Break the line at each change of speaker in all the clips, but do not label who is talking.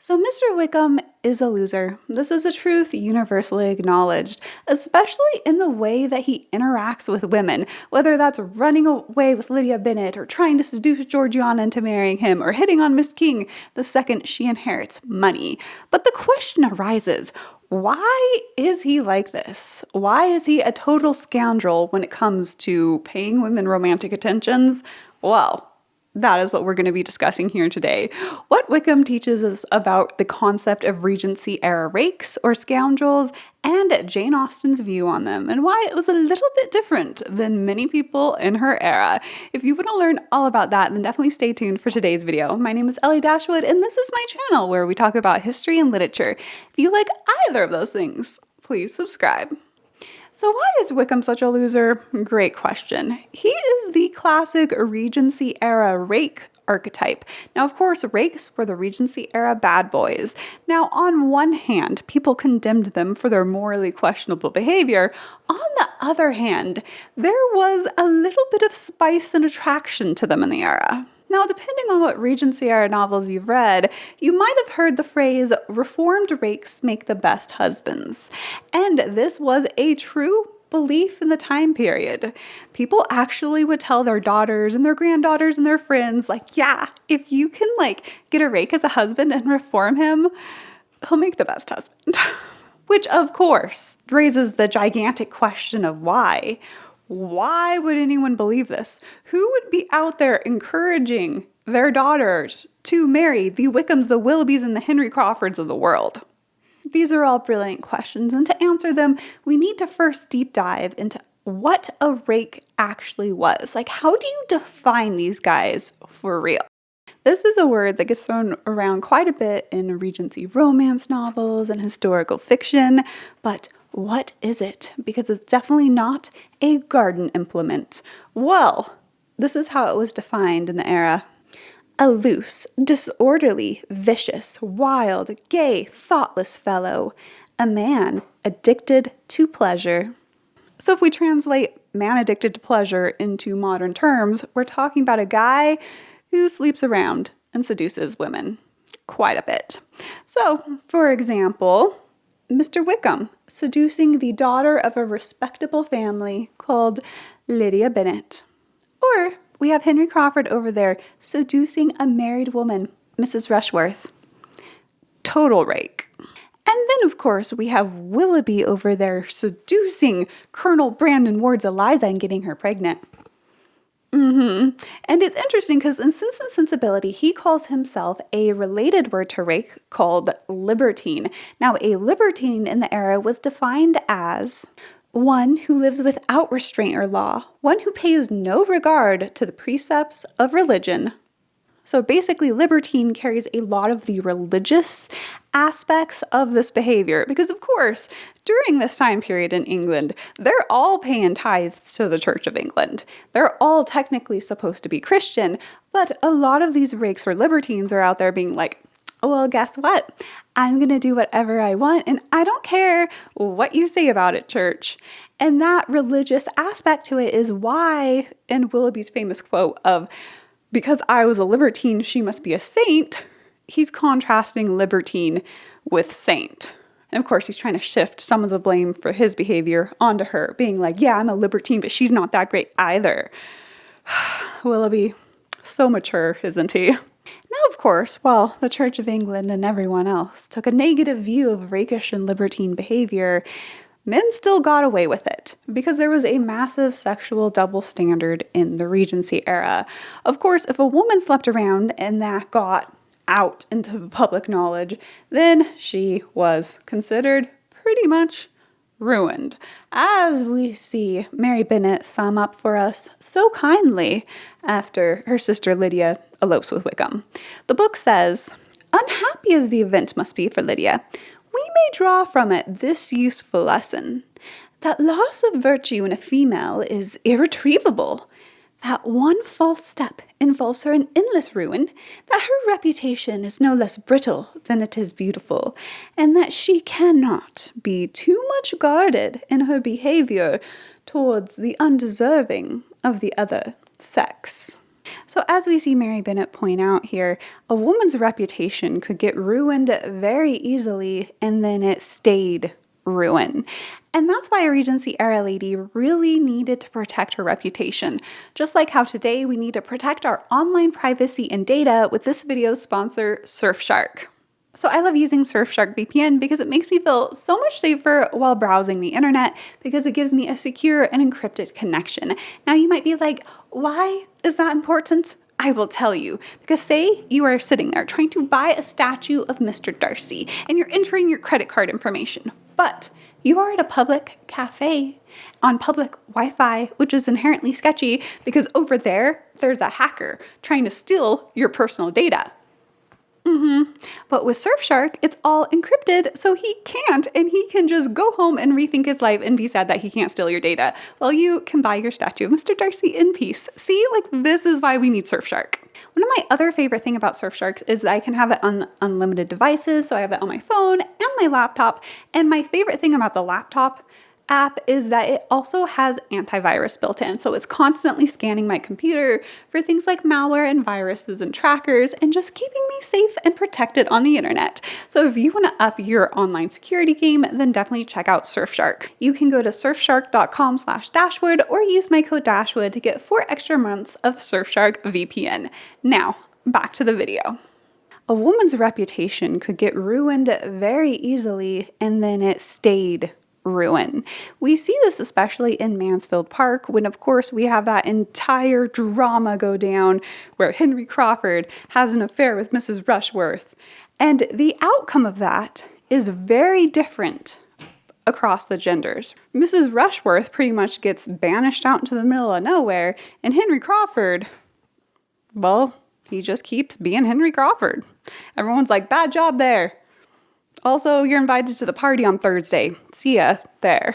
So Mr. Wickham is a loser. This is a truth universally acknowledged, especially in the way that he interacts with women, whether that's running away with Lydia Bennet or trying to seduce Georgiana into marrying him or hitting on Miss King the second she inherits money. But the question arises, why is he like this? Why is he a total scoundrel when it comes to paying women romantic attentions? Well, that is what we're going to be discussing here today. What Wickham teaches us about the concept of Regency era rakes or scoundrels and Jane Austen's view on them and why it was a little bit different than many people in her era. If you want to learn all about that, then definitely stay tuned for today's video. My name is Ellie Dashwood and this is my channel where we talk about history and literature. If you like either of those things, please subscribe. So why is Wickham such a loser? Great question. He is the classic Regency era rake archetype. Now, of course, rakes were the Regency era bad boys. Now, on one hand, people condemned them for their morally questionable behavior. On the other hand, there was a little bit of spice and attraction to them in the era. Now, depending on what Regency era novels you've read, you might have heard the phrase, reformed rakes make the best husbands. And this was a true belief in the time period. People actually would tell their daughters and their granddaughters and their friends, like, yeah, if you can get a rake as a husband and reform him, he'll make the best husband. Which, of course, raises the gigantic question of why. Why would anyone believe this? Who would be out there encouraging their daughters to marry the Wickhams, the Willoughbys, and the Henry Crawfords of the world? These are all brilliant questions, and to answer them, we need to first deep dive into what a rake actually was. How do you define these guys for real? This is a word that gets thrown around quite a bit in Regency romance novels and historical fiction, but what is it? Because it's definitely not a garden implement. Well, this is how it was defined in the era. A loose, disorderly, vicious, wild, gay, thoughtless fellow. A man addicted to pleasure. So if we translate man addicted to pleasure into modern terms, we're talking about a guy who sleeps around and seduces women quite a bit. So, for example, Mr. Wickham seducing the daughter of a respectable family called Lydia Bennet. Or we have Henry Crawford over there seducing a married woman, Mrs. Rushworth. Total rake. And then, of course, we have Willoughby over there seducing Colonel Brandon Ward's Eliza and getting her pregnant. And it's interesting because in Sense and Sensibility, he calls himself a related word to rake called libertine. Now, a libertine in the era was defined as one who lives without restraint or law, one who pays no regard to the precepts of religion. So basically, libertine carries a lot of the religious aspects of this behavior because, of course, during this time period in England, they're all paying tithes to the Church of England. They're all technically supposed to be Christian, but a lot of these rakes or libertines are out there being like, well, guess what? I'm going to do whatever I want, and I don't care what you say about it, church. And that religious aspect to it is why, in Willoughby's famous quote of, because I was a libertine, she must be a saint, he's contrasting libertine with saint. And of course, he's trying to shift some of the blame for his behavior onto her, being like, yeah, I'm a libertine, but she's not that great either. Willoughby, so mature, isn't he? Now, of course, while the Church of England and everyone else took a negative view of rakish and libertine behavior, men still got away with it because there was a massive sexual double standard in the Regency era. Of course, if a woman slept around and that got out into public knowledge, then she was considered pretty much ruined. As we see Mary Bennet sum up for us so kindly after her sister Lydia elopes with Wickham. The book says, unhappy as the event must be for Lydia, we may draw from it this useful lesson, that loss of virtue in a female is irretrievable, that one false step involves her in endless ruin, that her reputation is no less brittle than it is beautiful, and that she cannot be too much guarded in her behavior towards the undeserving of the other sex. So as we see Mary Bennet point out here, a woman's reputation could get ruined very easily, and then it stayed ruin. And that's why a Regency era lady really needed to protect her reputation. Just like how today we need to protect our online privacy and data with this video's sponsor, Surfshark. So I love using Surfshark VPN because it makes me feel so much safer while browsing the internet because it gives me a secure and encrypted connection. Now you might be like, why is that important? I will tell you, because say you are sitting there trying to buy a statue of Mr. Darcy and you're entering your credit card information, but you are at a public cafe on public Wi-Fi, which is inherently sketchy because over there's a hacker trying to steal your personal data. But with Surfshark, it's all encrypted, so he can't, and he can just go home and rethink his life and be sad that he can't steal your data, while you can buy your statue of Mr. Darcy in peace. See, this is why we need Surfshark. One of my other favorite thing about Surfshark is that I can have it on unlimited devices, so I have it on my phone and my laptop, and my favorite thing about the laptop app is that it also has antivirus built in. So it's constantly scanning my computer for things like malware and viruses and trackers and just keeping me safe and protected on the internet. So if you want to up your online security game, then definitely check out Surfshark. You can go to surfshark.com/Dashwood or use my code Dashwood to get 4 extra months of Surfshark VPN. Now, back to the video. A woman's reputation could get ruined very easily, and then it stayed ruin. We see this especially in Mansfield Park when, of course, we have that entire drama go down where Henry Crawford has an affair with Mrs. Rushworth. And the outcome of that is very different across the genders. Mrs. Rushworth pretty much gets banished out into the middle of nowhere, and Henry Crawford, well, he just keeps being Henry Crawford. Everyone's like, bad job there. Also, you're invited to the party on Thursday. See ya there.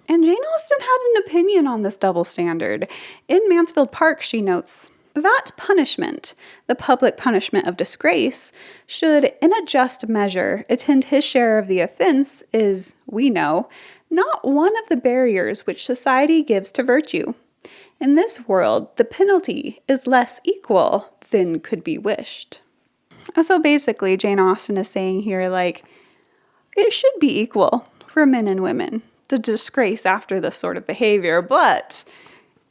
And Jane Austen had an opinion on this double standard. In Mansfield Park, she notes, that punishment, the public punishment of disgrace, should in a just measure attend his share of the offense is, we know, not one of the barriers which society gives to virtue. In this world, the penalty is less equal than could be wished. So basically, Jane Austen is saying here, it should be equal for men and women, the disgrace after this sort of behavior, but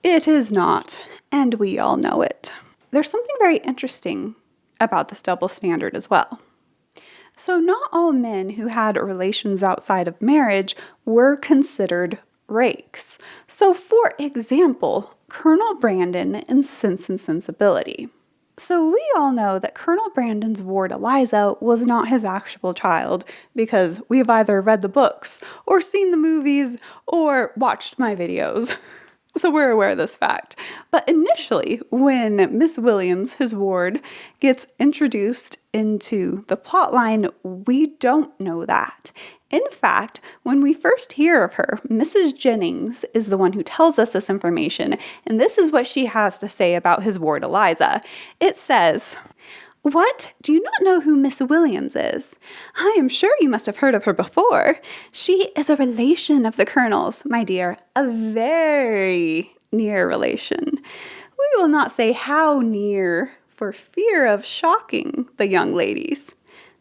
it is not, and we all know it. There's something very interesting about this double standard as well. So not all men who had relations outside of marriage were considered rakes. So for example, Colonel Brandon in Sense and Sensibility. So we all know that Colonel Brandon's ward Eliza was not his actual child because we've either read the books or seen the movies or watched my videos. So we're aware of this fact. But initially, when Miss Williams, his ward, gets introduced into the plotline, we don't know that. In fact, when we first hear of her, Mrs. Jennings is the one who tells us this information, and this is what she has to say about his ward Eliza. It says, "What? Do you not know who Miss Williams is? I am sure you must have heard of her before. She is a relation of the Colonel's, my dear, a very near relation. We will not say how near for fear of shocking the young ladies."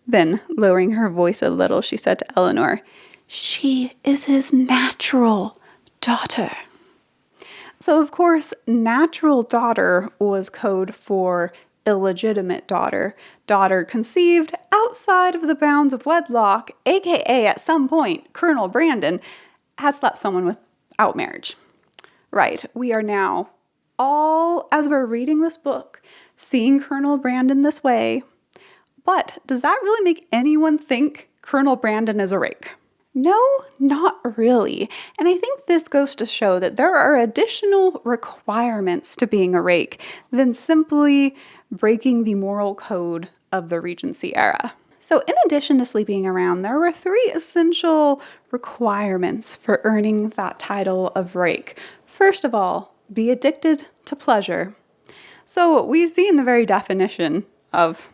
Then, lowering her voice a little, she said to Eleanor, "She is his natural daughter." So, of course, natural daughter was code for illegitimate daughter. Daughter conceived outside of the bounds of wedlock, aka at some point, Colonel Brandon had slept someone without marriage. Right, we are now all, as we're reading this book, seeing Colonel Brandon this way. But does that really make anyone think Colonel Brandon is a rake? No, not really. And I think this goes to show that there are additional requirements to being a rake than simply breaking the moral code of the Regency era. So in addition to sleeping around, there were 3 essential requirements for earning that title of rake. First of all, be addicted to pleasure. So we see in the very definition of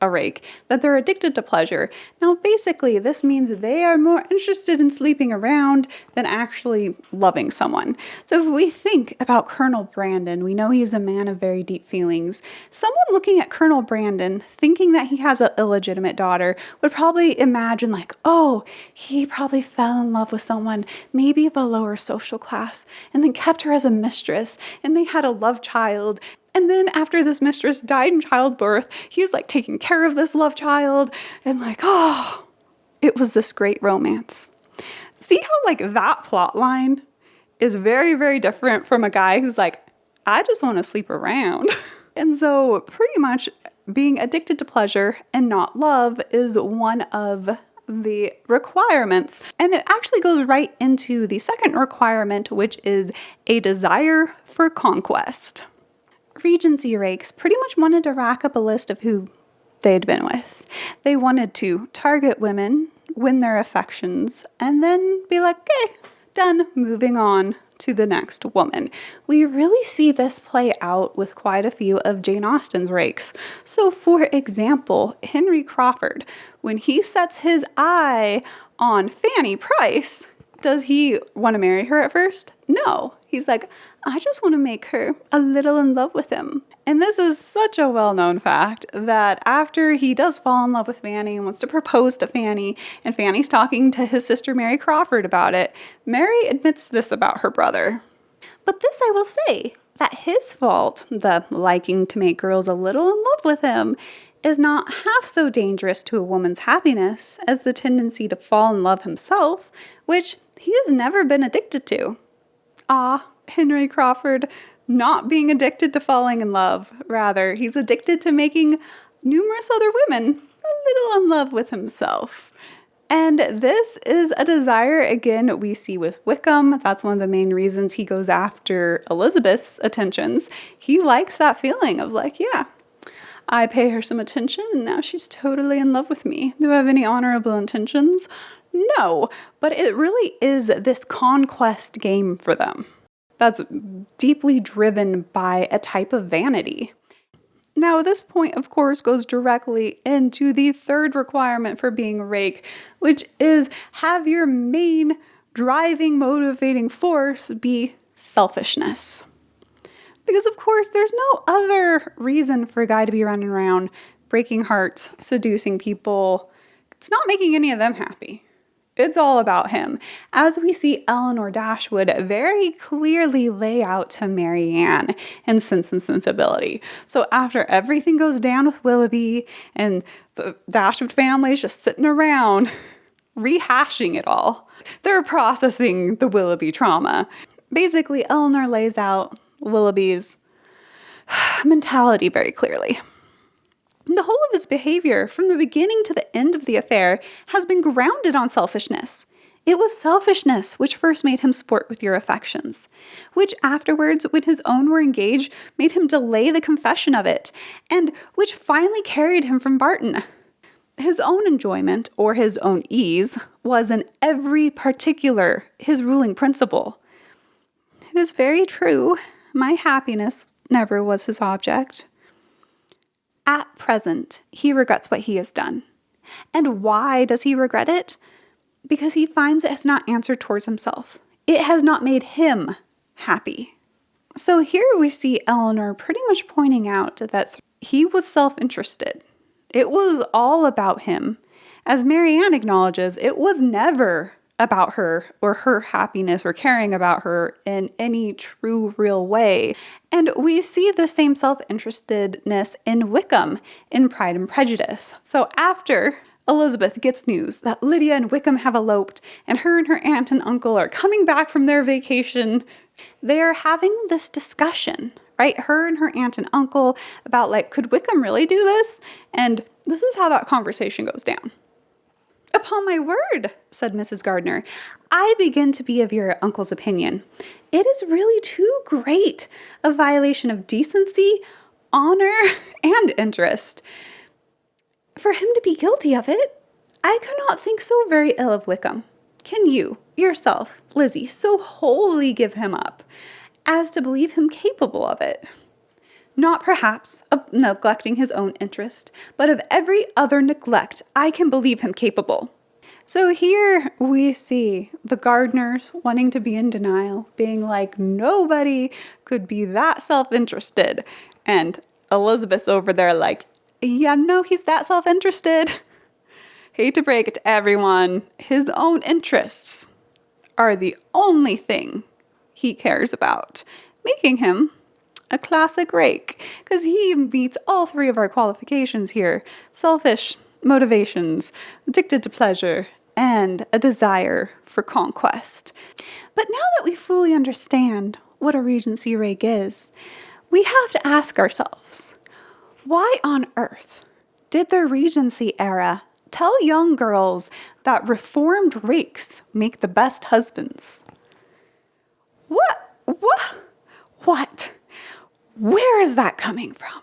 a rake, that they're addicted to pleasure. Now, basically, this means they are more interested in sleeping around than actually loving someone. So if we think about Colonel Brandon, we know he's a man of very deep feelings. Someone looking at Colonel Brandon, thinking that he has an illegitimate daughter, would probably imagine like, oh, he probably fell in love with someone, maybe of a lower social class, and then kept her as a mistress, and they had a love child. And then after this mistress died in childbirth, he's like taking care of this love child, and like, oh, it was this great romance. See how like that plot line is very, very different from a guy who's like, I just want to sleep around. And so pretty much being addicted to pleasure and not love is one of the requirements. And it actually goes right into the second requirement, which is a desire for conquest. Regency rakes pretty much wanted to rack up a list of who they'd been with. They wanted to target women, win their affections, and then be like, okay, done, moving on to the next woman. We really see this play out with quite a few of Jane Austen's rakes. So for example, Henry Crawford, when he sets his eye on Fanny Price, does he want to marry her at first? No. He's like, I just want to make her a little in love with him. And this is such a well-known fact that after he does fall in love with Fanny and wants to propose to Fanny, and Fanny's talking to his sister Mary Crawford about it, Mary admits this about her brother. But this I will say, that his fault, the liking to make girls a little in love with him, is not half so dangerous to a woman's happiness as the tendency to fall in love himself, which he has never been addicted to. Ah, Henry Crawford, not being addicted to falling in love. Rather, he's addicted to making numerous other women a little in love with himself. And this is a desire, again, we see with Wickham. That's one of the main reasons he goes after Elizabeth's attentions. He likes that feeling of like, yeah, I pay her some attention and now she's totally in love with me. Do I have any honorable intentions? No, but it really is this conquest game for them that's deeply driven by a type of vanity. Now, this point, of course, goes directly into the third requirement for being a rake, which is have your main driving, motivating force be selfishness. Because, of course, there's no other reason for a guy to be running around breaking hearts, seducing people. It's not making any of them happy. It's all about him, as we see Eleanor Dashwood very clearly lay out to Marianne in Sense and Sensibility. So after everything goes down with Willoughby and the Dashwood family is just sitting around rehashing it all, they're processing the Willoughby trauma. Basically, Eleanor lays out Willoughby's mentality very clearly. The whole of his behavior, from the beginning to the end of the affair, has been grounded on selfishness. It was selfishness which first made him sport with your affections, which afterwards, when his own were engaged, made him delay the confession of it, and which finally carried him from Barton. His own enjoyment, or his own ease, was in every particular his ruling principle. It is very true, my happiness never was his object. At present, he regrets what he has done. And why does he regret it? Because he finds it has not answered towards himself. It has not made him happy. So here we see Eleanor pretty much pointing out that he was self-interested. It was all about him. As Marianne acknowledges, it was never about her or her happiness or caring about her in any true, real way. And we see the same self-interestedness in Wickham in Pride and Prejudice. So after Elizabeth gets news that Lydia and Wickham have eloped and her aunt and uncle are coming back from their vacation, they are having this discussion, right? Her and her aunt and uncle about like, could Wickham really do this? And this is how that conversation goes down. Upon my word, said Mrs. Gardiner, I begin to be of your uncle's opinion. It is really too great a violation of decency, honor, and interest for him to be guilty of it. I could not think so very ill of Wickham. Can you, yourself, Lizzie, so wholly give him up as to believe him capable of it? not perhaps of neglecting his own interest, but of every other neglect I can believe him capable. So here we see the gardeners wanting to be in denial, being like, nobody could be that self-interested. And Elizabeth over there like, yeah, no, he's that self-interested. Hate to break it to everyone, his own interests are the only thing he cares about, making him a classic rake, because he meets all three of our qualifications here: selfish motivations, addicted to pleasure, and a desire for conquest. But now that we fully understand what a Regency rake is, we have to ask ourselves, why on earth did the Regency era tell young girls that reformed rakes make the best husbands? What? Where is that coming from?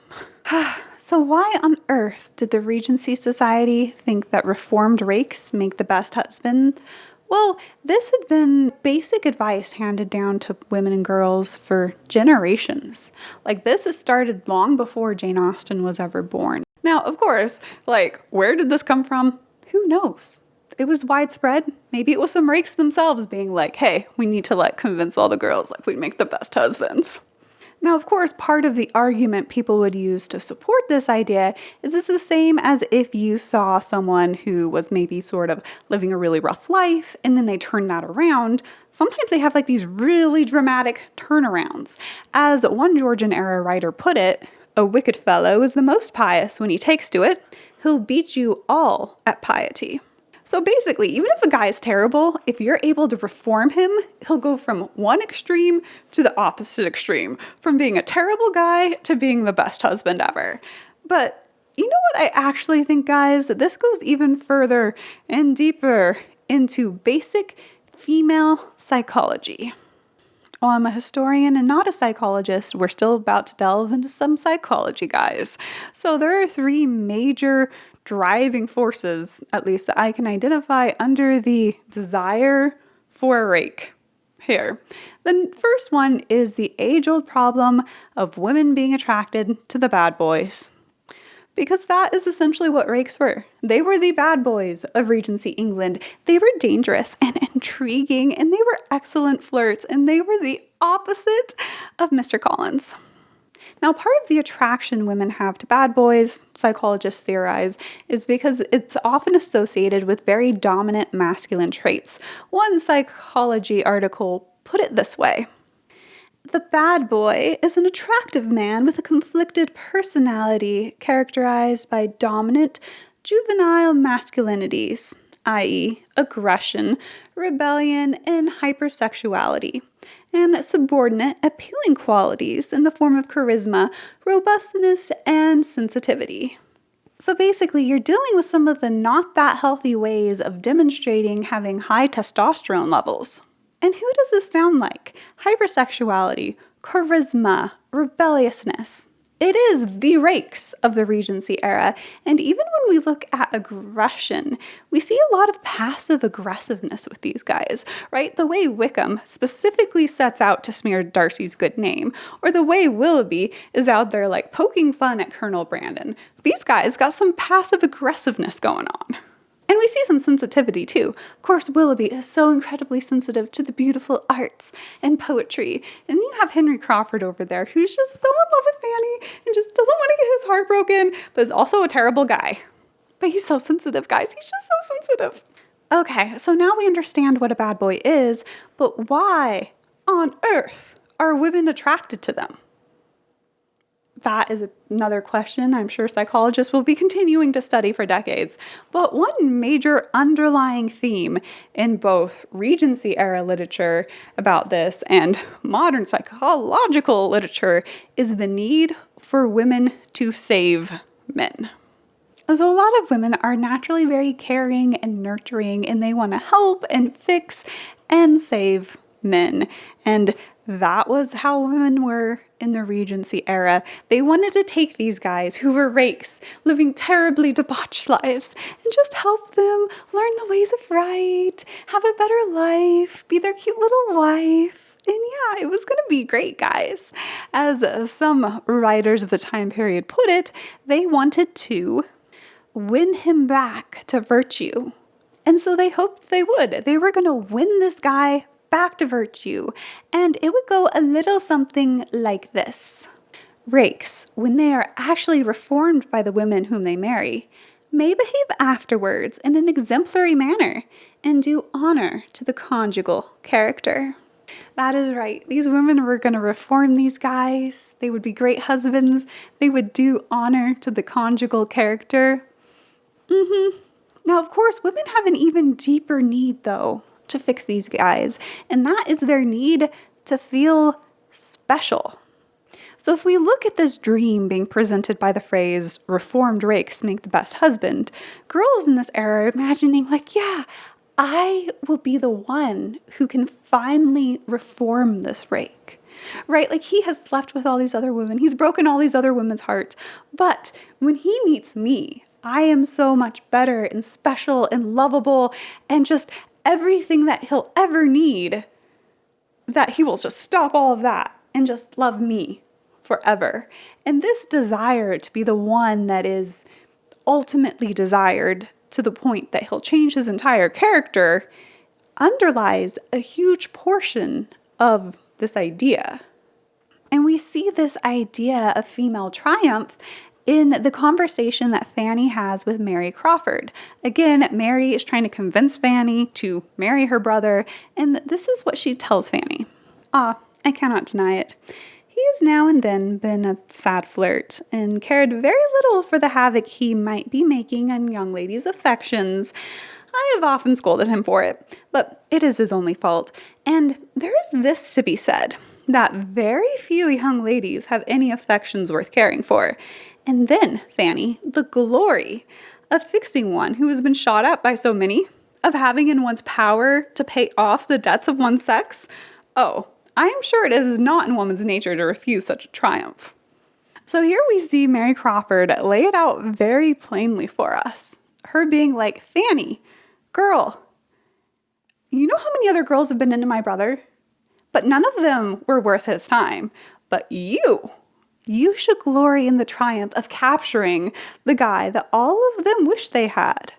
So why on earth did the Regency Society think that reformed rakes make the best husband? Well, this had been basic advice handed down to women and girls for generations. Like, this has started long before Jane Austen was ever born. Now, of course, where did this come from? Who knows? It was widespread. Maybe it was some rakes themselves being like, hey, we need to convince all the girls we'd make the best husbands. Now, of course, part of the argument people would use to support this idea is it's the same as if you saw someone who was maybe sort of living a really rough life and then they turn that around. Sometimes they have these really dramatic turnarounds. As one Georgian era writer put it, a wicked fellow is the most pious when he takes to it. He'll beat you all at piety. So basically, even if a guy is terrible, if you're able to reform him, he'll go from one extreme to the opposite extreme, from being a terrible guy to being the best husband ever. But you know what I actually think, guys? That this goes even further and deeper into basic female psychology. Well, I'm a historian and not a psychologist. We're still about to delve into some psychology, guys. So there are three major driving forces, at least that I can identify under the desire for a rake here. The first one is the age-old problem of women being attracted to the bad boys. Because that is essentially what rakes were. They were the bad boys of Regency England. They were dangerous and intriguing, and they were excellent flirts, and they were the opposite of Mr. Collins. Now, part of the attraction women have to bad boys, psychologists theorize, is because it's often associated with very dominant masculine traits. One psychology article put it this way: the bad boy is an attractive man with a conflicted personality characterized by dominant, juvenile masculinities, i.e., aggression, rebellion, and hypersexuality, and subordinate, appealing qualities in the form of charisma, robustness, and sensitivity. So basically, you're dealing with some of the not that healthy ways of demonstrating having high testosterone levels. And who does this sound like? Hypersexuality, charisma, rebelliousness. It is the rakes of the Regency era, and even when we look at aggression, we see a lot of passive aggressiveness with these guys, right? The way Wickham specifically sets out to smear Darcy's good name, or the way Willoughby is out there poking fun at Colonel Brandon. These guys got some passive aggressiveness going on. And we see some sensitivity too. Of course, Willoughby is so incredibly sensitive to the beautiful arts and poetry. And then you have Henry Crawford over there, who's just so in love with Fanny and just doesn't want to get his heart broken, but is also a terrible guy. But he's so sensitive, guys. He's just so sensitive. Okay, so now we understand what a bad boy is, but why on earth are women attracted to them? That is another question I'm sure psychologists will be continuing to study for decades. But one major underlying theme in both Regency era literature about this and modern psychological literature is the need for women to save men. So a lot of women are naturally very caring and nurturing, and they want to help and fix and save men. And that was how women were in the Regency era. They wanted to take these guys who were rakes, living terribly debauched lives, and just help them learn the ways of right, have a better life, be their cute little wife. And yeah, it was going to be great, guys. As some writers of the time period put it, they wanted to win him back to virtue. And so they hoped they would. They were going to win this guy back to virtue. And it would go a little something like this. Rakes, when they are actually reformed by the women whom they marry, may behave afterwards in an exemplary manner and do honor to the conjugal character. That is right. These women were going to reform these guys. They would be great husbands. They would do honor to the conjugal character. Now, of course, women have an even deeper need, though, to fix these guys, and that is their need to feel special. So if we look at this dream being presented by the phrase, reformed rakes make the best husband, girls in this era are imagining like, yeah, I will be the one who can finally reform this rake, right? Like he has slept with all these other women. He's broken all these other women's hearts. But when he meets me, I am so much better and special and lovable and just everything that he'll ever need, that he will just stop all of that and just love me forever. And this desire to be the one that is ultimately desired to the point that he'll change his entire character underlies a huge portion of this idea. And we see this idea of female triumph in the conversation that Fanny has with Mary Crawford. Again, Mary is trying to convince Fanny to marry her brother, and this is what she tells Fanny. I cannot deny it. He has now and then been a sad flirt and cared very little for the havoc he might be making on young ladies' affections. I have often scolded him for it, but it is his only fault. And there is this to be said, that very few young ladies have any affections worth caring for. And then, Fanny, the glory of fixing one who has been shot at by so many, of having in one's power to pay off the debts of one's sex. Oh, I am sure it is not in woman's nature to refuse such a triumph. So here we see Mary Crawford lay it out very plainly for us. Her being like, Fanny, girl, you know how many other girls have been into my brother? But none of them were worth his time. But you should glory in the triumph of capturing the guy that all of them wish they had.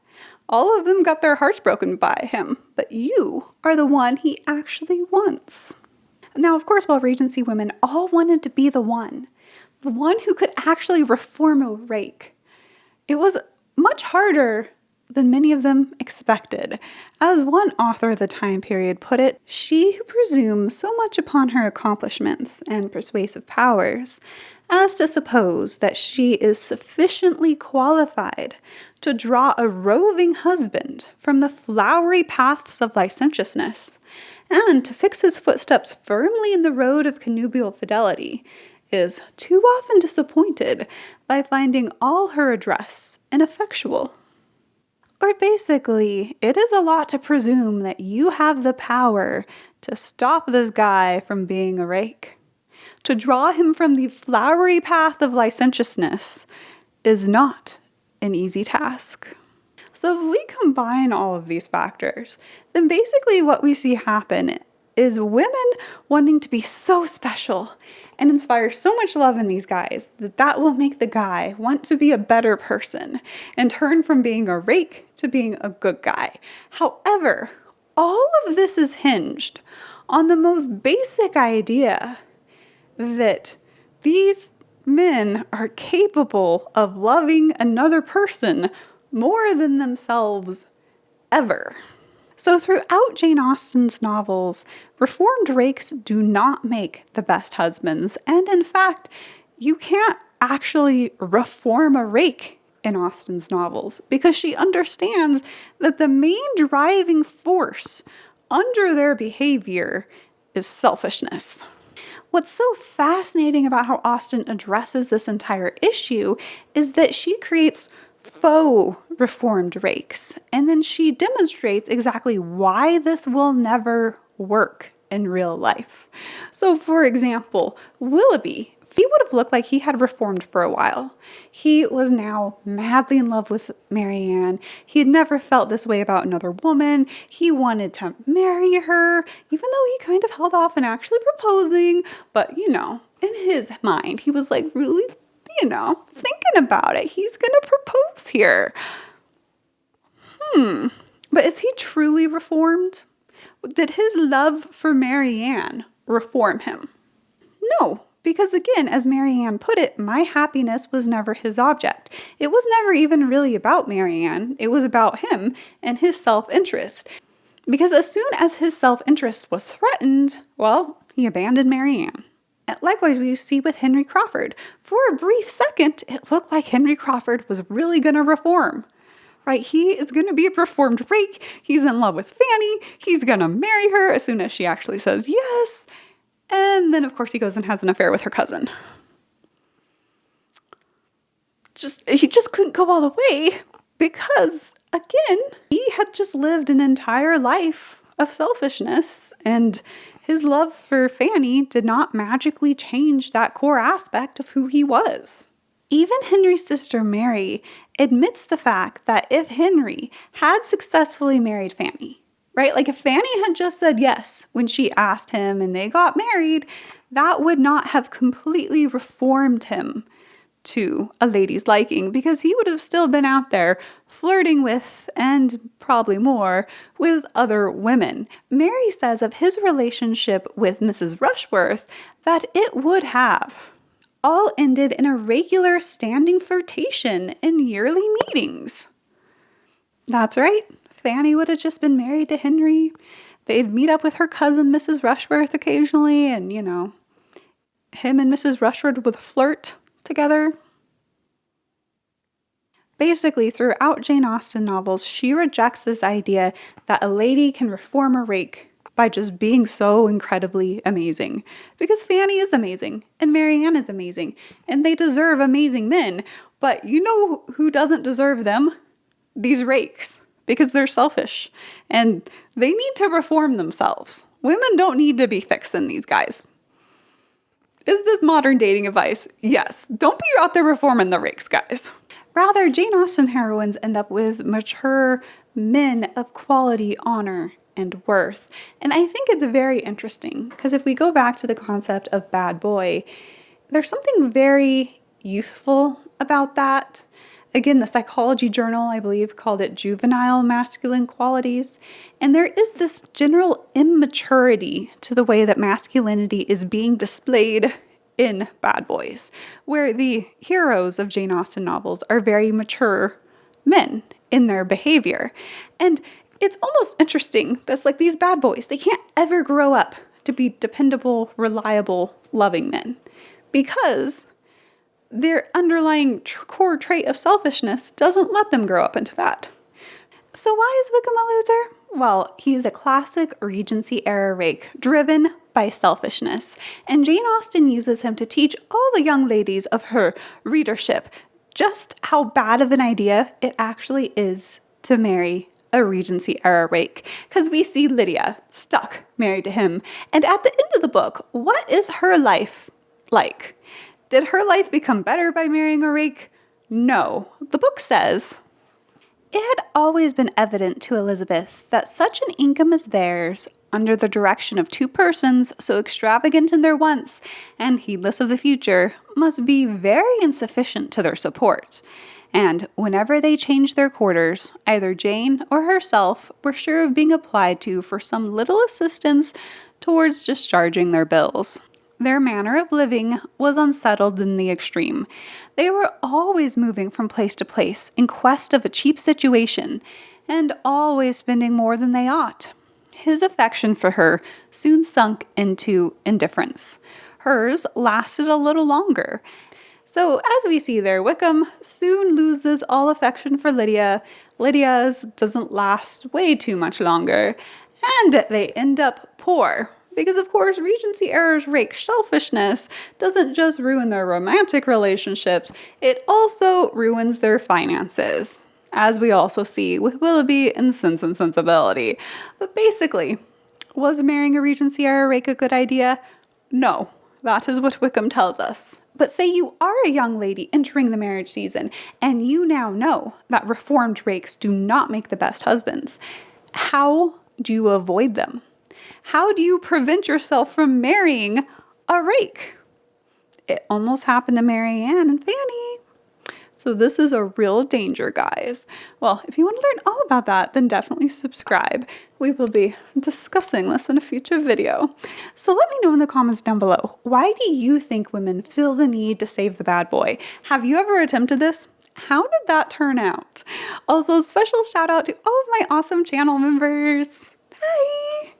All of them got their hearts broken by him, but you are the one he actually wants. Now, of course, while Regency women all wanted to be the one who could actually reform a rake, it was much harder than many of them expected. As one author of the time period put it, she who presumes so much upon her accomplishments and persuasive powers as to suppose that she is sufficiently qualified to draw a roving husband from the flowery paths of licentiousness, and to fix his footsteps firmly in the road of connubial fidelity, is too often disappointed by finding all her address ineffectual. Or basically, it is a lot to presume that you have the power to stop this guy from being a rake. To draw him from the flowery path of licentiousness is not an easy task. So if we combine all of these factors, then basically what we see happen is women wanting to be so special and inspire so much love in these guys that will make the guy want to be a better person and turn from being a rake to being a good guy. However, all of this is hinged on the most basic idea that these men are capable of loving another person more than themselves ever. So throughout Jane Austen's novels, reformed rakes do not make the best husbands. And in fact, you can't actually reform a rake in Austen's novels because she understands that the main driving force under their behavior is selfishness. What's so fascinating about how Austen addresses this entire issue is that she creates faux reformed rakes, and then she demonstrates exactly why this will never work in real life. So, for example, Willoughby he would have looked like he had reformed for a while. He was now madly in love with Marianne. He had never felt this way about another woman. He wanted to marry her, even though he kind of held off on actually proposing. But, in his mind, he was like really, thinking about it. He's going to propose here. But is he truly reformed? Did his love for Marianne reform him? No. Because again, as Marianne put it, my happiness was never his object. It was never even really about Marianne. It was about him and his self-interest. Because as soon as his self-interest was threatened, well, he abandoned Marianne. And likewise, we see with Henry Crawford. For a brief second, it looked like Henry Crawford was really going to reform. Right? He is going to be a reformed rake. He's in love with Fanny. He's going to marry her as soon as she actually says yes. And then, of course, he goes and has an affair with her cousin. He just couldn't go all the way because, again, he had just lived an entire life of selfishness, and his love for Fanny did not magically change that core aspect of who he was. Even Henry's sister Mary admits the fact that if Henry had successfully married Fanny, right? Like if Fanny had just said yes when she asked him and they got married, that would not have completely reformed him to a lady's liking, because he would have still been out there flirting with, and probably more, with other women. Mary says of his relationship with Mrs. Rushworth that it would have all ended in a regular standing flirtation in yearly meetings. That's right. Fanny would have just been married to Henry. They'd meet up with her cousin, Mrs. Rushworth, occasionally, and, him and Mrs. Rushworth would flirt together. Basically, throughout Jane Austen novels, she rejects this idea that a lady can reform a rake by just being so incredibly amazing. Because Fanny is amazing, and Marianne is amazing, and they deserve amazing men. But you know who doesn't deserve them? These rakes. Because they're selfish and they need to reform themselves. Women don't need to be fixing these guys. Is this modern dating advice? Yes. Don't be out there reforming the rakes, guys. Rather, Jane Austen heroines end up with mature men of quality, honor, and worth. And I think it's very interesting because if we go back to the concept of bad boy, there's something very youthful about that. Again, the Psychology Journal, I believe, called it juvenile masculine qualities. And there is this general immaturity to the way that masculinity is being displayed in Bad Boys, where the heroes of Jane Austen novels are very mature men in their behavior. And it's almost interesting that's like these bad boys, they can't ever grow up to be dependable, reliable, loving men because their underlying core trait of selfishness doesn't let them grow up into that. So why is Wickham a loser? Well, he's a classic Regency era rake, driven by selfishness. And Jane Austen uses him to teach all the young ladies of her readership just how bad of an idea it actually is to marry a Regency era rake. Because we see Lydia stuck married to him. And at the end of the book, what is her life like? Did her life become better by marrying a rake? No. The book says, it had always been evident to Elizabeth that such an income as theirs, under the direction of two persons so extravagant in their wants and heedless of the future, must be very insufficient to their support. And whenever they changed their quarters, either Jane or herself were sure of being applied to for some little assistance towards discharging their bills. Their manner of living was unsettled in the extreme. They were always moving from place to place in quest of a cheap situation, and always spending more than they ought. His affection for her soon sunk into indifference. Hers lasted a little longer. So as we see there, Wickham soon loses all affection for Lydia. Lydia's doesn't last way too much longer, and they end up poor. Because, of course, Regency era's rake selfishness doesn't just ruin their romantic relationships, it also ruins their finances, as we also see with Willoughby in Sense and Sensibility. But basically, was marrying a Regency era rake a good idea? No, that is what Wickham tells us. But say you are a young lady entering the marriage season, and you now know that reformed rakes do not make the best husbands. How do you avoid them? How do you prevent yourself from marrying a rake? It almost happened to Mary Ann and Fanny. So this is a real danger, guys. Well, if you want to learn all about that, then definitely subscribe. We will be discussing this in a future video. So let me know in the comments down below, why do you think women feel the need to save the bad boy? Have you ever attempted this? How did that turn out? Also, special shout out to all of my awesome channel members. Bye!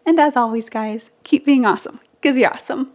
And as always, guys, keep being awesome, because you're awesome.